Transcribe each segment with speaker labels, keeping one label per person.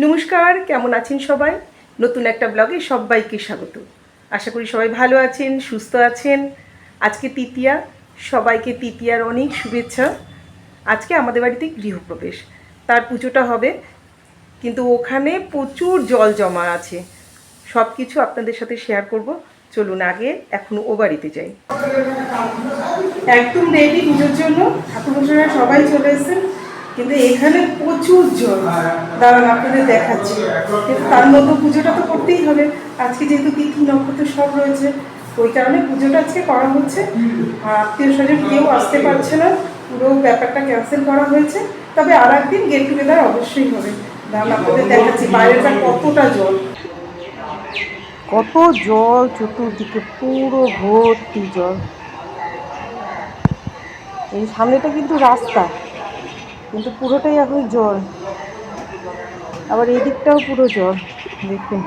Speaker 1: নমস্কার, কেমন আছেন সবাই? নতুন একটা ব্লগে সবাইকে স্বাগত। আশা করি সবাই ভালো আছেন, সুস্থ আছেন। আজকে তৃতীয়া, সবাইকে তৃতীয়ার অনেক শুভেচ্ছা। আজকে আমাদের বাড়িতে গৃহপ্রবেশ, তার পুজোটা হবে, কিন্তু ওখানে প্রচুর জল জমা আছে। সব কিছু আপনাদের সাথে শেয়ার করব। চলুন আগে এখন ও বাড়িতে যাই। একদম রেডি পুজোর জন্য, ঠাকুরমশাইরা সবাই চলে এসেছেন, কিন্তু এখানে প্রচুর জল। দাঁড়ান আপনাদের দেখাচ্ছি। কিন্তু তার মতো পুজোটা তো করতেই হবে। আজকে যেহেতু তিথি নক্ষত্র সব রয়েছে, ওই কারণে পুজোটা আজকে করা হচ্ছে। আর আত্মীয় স্বজন কেউ আসতে পারছে না, পুরো ব্যাপারটা ক্যান্সেল করা হয়েছে। তবে আর একদিন গেট টুগেদার অবশ্যই হবে। দাঁড়ান আপনাদের দেখাচ্ছি বাইরেটা কতটা জল। কত জল চতুর্দিকে, পুরো ভর্তি জল। এই সামনেটা কিন্তু রাস্তা, কিন্তু পুরোটাই এখন জল। আবার এই দিকটাও পুরো জল, দেখুন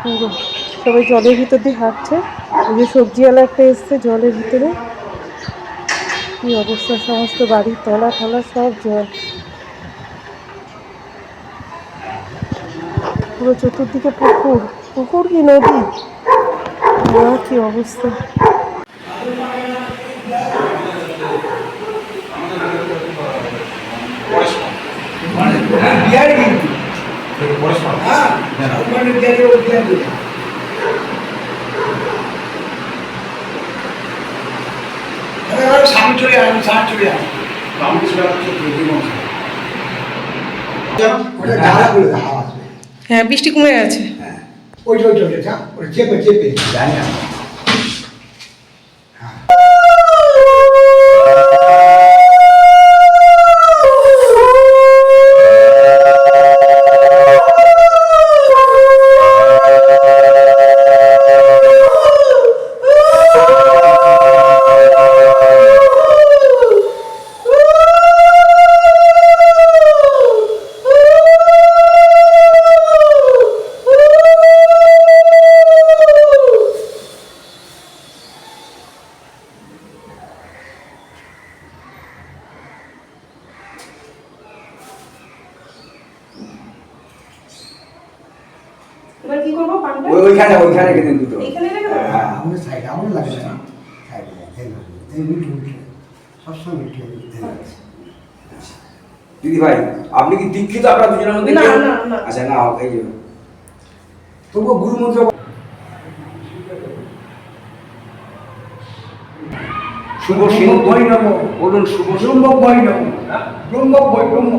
Speaker 1: পুরো। সবাই জলের ভিতর দিয়ে হাঁটছে। ওই যে সবজিওয়ালা একটা এসছে জলের ভিতরে। কি অবস্থা, সমস্ত বাড়ির তলা টলা সব জল, পুরো চতুর্দিকে পুকুর। পুকুর কি নদী, কি অবস্থা। হ্যাঁ, বৃষ্টি কমে গেছে।
Speaker 2: চেপে চেপে জানি না।
Speaker 1: এবার কি করবো?
Speaker 2: ওইখানে রেখে দিন দুটো।
Speaker 1: এখানে রেখে দেবো?
Speaker 2: হ্যাঁ, আমাদের সাইড আমার লাগছে না। সাইডে এই মিটে সবসময় মিটে। দিদি ভাই, আপনি কি দীক্ষিত আপনার দুজনের মধ্যে?
Speaker 1: না না না।
Speaker 2: আচ্ছা না, এই যে তবুও গুরু মন্ত্র শুভ সিংহ বই নম বলুন। শুভ ব্রহ্ম বই নম, ব্রহ্ম বই ব্রহ্ম,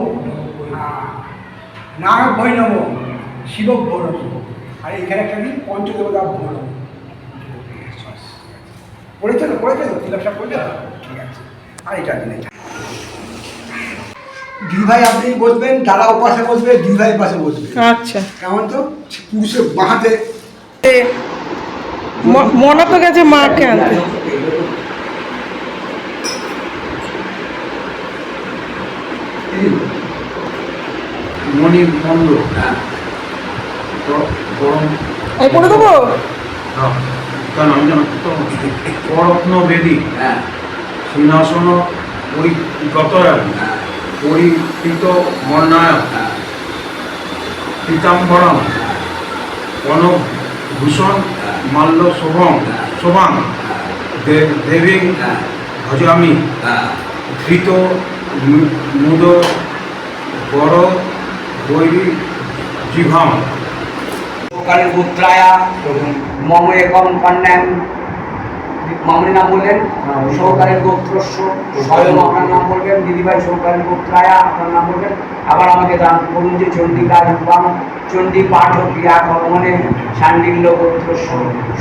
Speaker 2: নারদ বই নম, শিব বই নম। আর এখানে একটা কি পঞ্চদেবতা বই নম। পড়েছে তো তিলক সাহেব পড়েছে, ঠিক আছে। আর এটা দিনে দুই ভাই আপনি বসবেন, দাদা ওপাশে বসবে, দুই ভাই পাশে বসবে।
Speaker 1: আচ্ছা,
Speaker 2: কেমন তো? পুরুষের বাঁহাতে
Speaker 1: মনে তো গেছে মাকে আনতে।
Speaker 3: মণির মন্দ গরম
Speaker 1: এই করে দেবো।
Speaker 3: কারণ আমি জানো তো পরত্ন বেদী সিংহাসন পরিগতরা পরিকৃত বর্ণায় পীতাম্বরম কনকভূষণ মাল্য শোভাং দেবী ভজামি ধৃত মুদ বড় বৈরী জিভাম
Speaker 2: সহকারী পুত্রায়া মম একম কন্যাম। মামুনি নাম বললেন, সহকারী গোত্রস্য স্বয়ং আপনার নাম বলবেন। দিদিভাই সহকারী পুত্রায়া আপনার নাম বলবেন। আবার আমাকে দান করুন যে চণ্ডিকা রূপাম চণ্ডী পাঠ ক্রিয়া কর্মণে শাণ্ডিল্য গোত্রস্য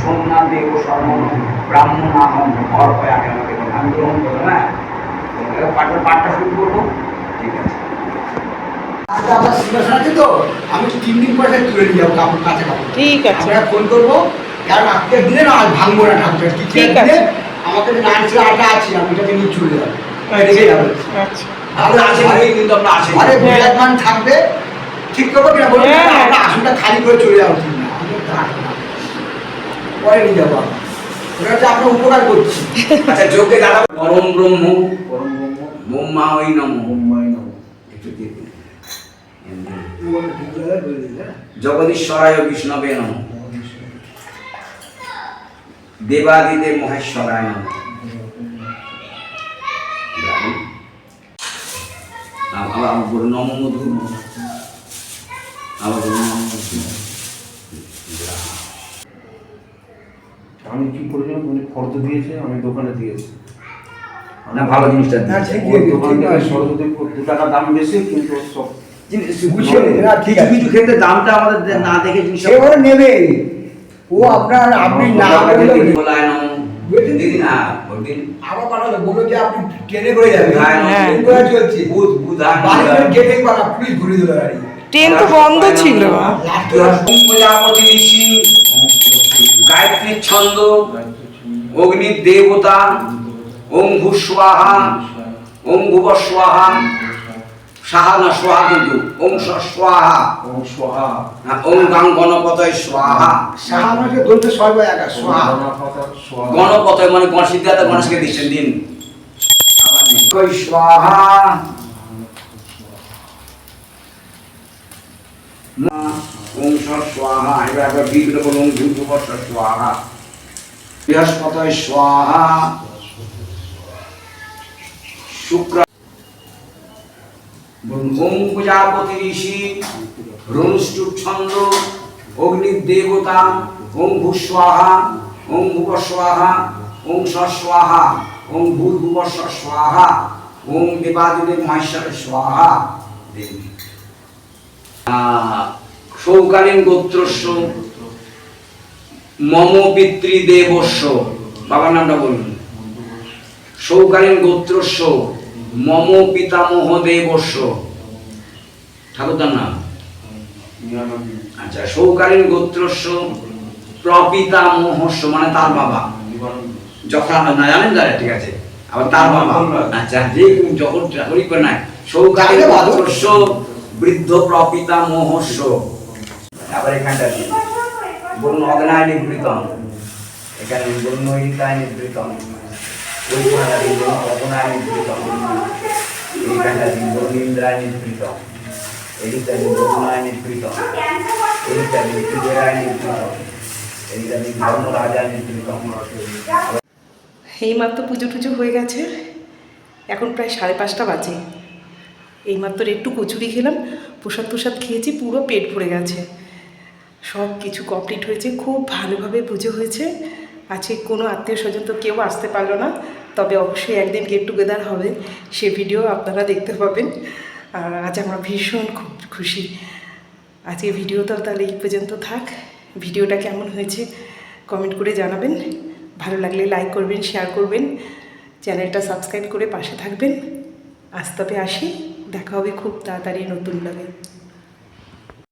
Speaker 2: সোমনাথ দেব শর্মণ ব্রাহ্মণাহম অর্পয়া। আমাকে আমি গ্রহণ করবো। হ্যাঁ, পাঠটা শুরু করবো, ঠিক আছে। আমার সিংহাসন আছে তো, আমি 3 দিন পরে তুলে নিয়ে যাবো কাপড়, কাছে কাপড়।
Speaker 1: ঠিক আছে,
Speaker 2: আমরা ফোন করবো, কারণ আজকে দিনে না, আজ ভাঙবো না ঠাকুর।
Speaker 1: ঠিক আছে।
Speaker 2: আমাকে নাচলে আটা আছে, আমি এটাকে নিয়ে চলে যাবো, রেখে যাবো।
Speaker 1: আচ্ছা,
Speaker 2: তাহলে আসে কিন্তু আমরা আসি, আরে বিরাজমান থাকবে, ঠিক করবো কিনা বলুন? আমরা আসনটা খালি করে চলে যাবো, ঠিক না? পরে নিয়ে যাবো। ওটা হচ্ছে আপনার উপকার করছি। আচ্ছা, যোগ্যে দাদা পরম ব্রহ্ম মোম্মাই নমঃ একটু দিয়ে দিন। জগদীশ্বরায় বিষ্ণবে নমঃ, দেবাদিদেব মহেশ্বরায় নমঃ। আবার বলুন নম মধু, আবার বলুন নম মধু।
Speaker 3: আমি কি করেছিলাম, উনি ফর্দ দিয়েছে, আমি দোকানে দিয়েছি।
Speaker 2: না ভালো জিনিসটা
Speaker 4: না,
Speaker 2: দিয়েছে।
Speaker 4: ঠিক।
Speaker 3: ওর দোকান থেকে সরস্বতী 2 টাকা দাম বেশি, কিন্তু সব
Speaker 4: বুঝিয়ে নেবে, না, ঠিক
Speaker 2: কিছু
Speaker 4: আছে।
Speaker 2: কিছু ক্ষেত্রে দামটা আমাদের না দেখে জিনিসটা
Speaker 4: সে ওরা নেবে, ও আপনার আপনি না বললে
Speaker 2: বলায় নম দিদি না বলদিন
Speaker 4: আবার পাঠালো, বললো যে আপনি ট্রেনে করে যাবেন,
Speaker 2: হ্যাঁ,
Speaker 4: ট্রেন করে চলছে,
Speaker 2: বুধ বুধান
Speaker 4: বাড়ির গেটে পাঠা, পুলিশ ঘুরে দিল গাড়ি।
Speaker 1: ট্রেন তো বন্ধ ছিল।
Speaker 2: প্রজাপতি ঋষি, গায়ত্রীর ছন্দ, অগ্নির দেবতা, ওং ভূ স্বাহা, ওং ভুব স্বাহা, সাহা না স্বাহা কিন্তু, ওং স্বাহা,
Speaker 3: ওম সোহা,
Speaker 2: ওং গাং গণপতয় স্বাহা।
Speaker 4: সাহা আমাকে ধরতে সবাই একা সোহা।
Speaker 3: সোহা,
Speaker 2: গণপতয় মানে গণেশ সিদ্ধার্থ গণেশকে দিচ্ছেন দিন। আবার নিন। ওই স্বাহা, ওং স্বাহা, এবার একবার বিগ্রহ বলুন, ওং ভূ স্বাহা, বৃহস্পতয় স্বাহা, শুক্র বলুন ওং প্রজাপতি ঋষি, রনুষ্টুপ ছন্দ, অগ্নির দেবতা, ওং ভূ স্বাহা, ওং ভুব স্বাহা, ওং স্বাহা, ওং ভূর্ভুব স্বাহা, ওং দেবাদিদেব মহেশ্বর স্বাহা। দেবী সৌকালীন গোত্রস্য মম পিতৃদেবস্য, বাবার নামটা বলুন। সৌকালীন গোত্রস্য মম পিতামহ দেবস্য, ঠাকুরদার নাম। আচ্ছা, সৌকালীন গোত্রস্য প্রপিতামহস্য মানে তার বাবা, যখন না জানেন তারা, ঠিক আছে, আবার তার বাবা। আচ্ছা, যে যখন চাকরি করে না, সৌকালীন গোত্রস্য বৃদ্ধ প্রপিতামহস্য। আবার এখানটা বলুন অগ্নায় নিবৃতম, এখানে বলুন নৈনিতায় নিবৃতম, ওই কোনাটা দিন বলুন অগ্নায় নিবৃতম, এইখানটা দিন বলুন ইন্দ্রায় নিবৃতম, এইটা দিন বরুণায় নিবৃতম, এইটা দিন কুবেরায় নিবৃতম, এইটা দিন ধর্মরাজায় নিবৃতম।
Speaker 1: এইমাত্র পুজো টুজো হয়ে গেছে, এখন প্রায় 5:30 বাজে। এইমাত্র একটু কচুরি খেলাম, প্রসাদ প্রসাদ খেয়েছি, পুরো পেট ভরে গেছে। সব কিছু কমপ্লিট হয়েছে, খুব ভালোভাবে পুজো হয়েছে। আজকে কোনো আত্মীয় স্বজন তো কেউ আসতে পারলো না, তবে অবশ্যই একদিন গেট টুগেদার হবে, সে ভিডিও আপনারা দেখতে পাবেন। আর আজ আমরা ভীষণ খুব খুশি। আজকে ভিডিও তো তাহলে এই পর্যন্ত থাক। ভিডিওটা কেমন হয়েছে কমেন্ট করে জানাবেন, ভালো লাগলে লাইক করবেন, শেয়ার করবেন, চ্যানেলটা সাবস্ক্রাইব করে পাশে থাকবেন। আজ তবে আসি, দেখা হবে খুব তাড়াতাড়ি নতুন ব্লগে।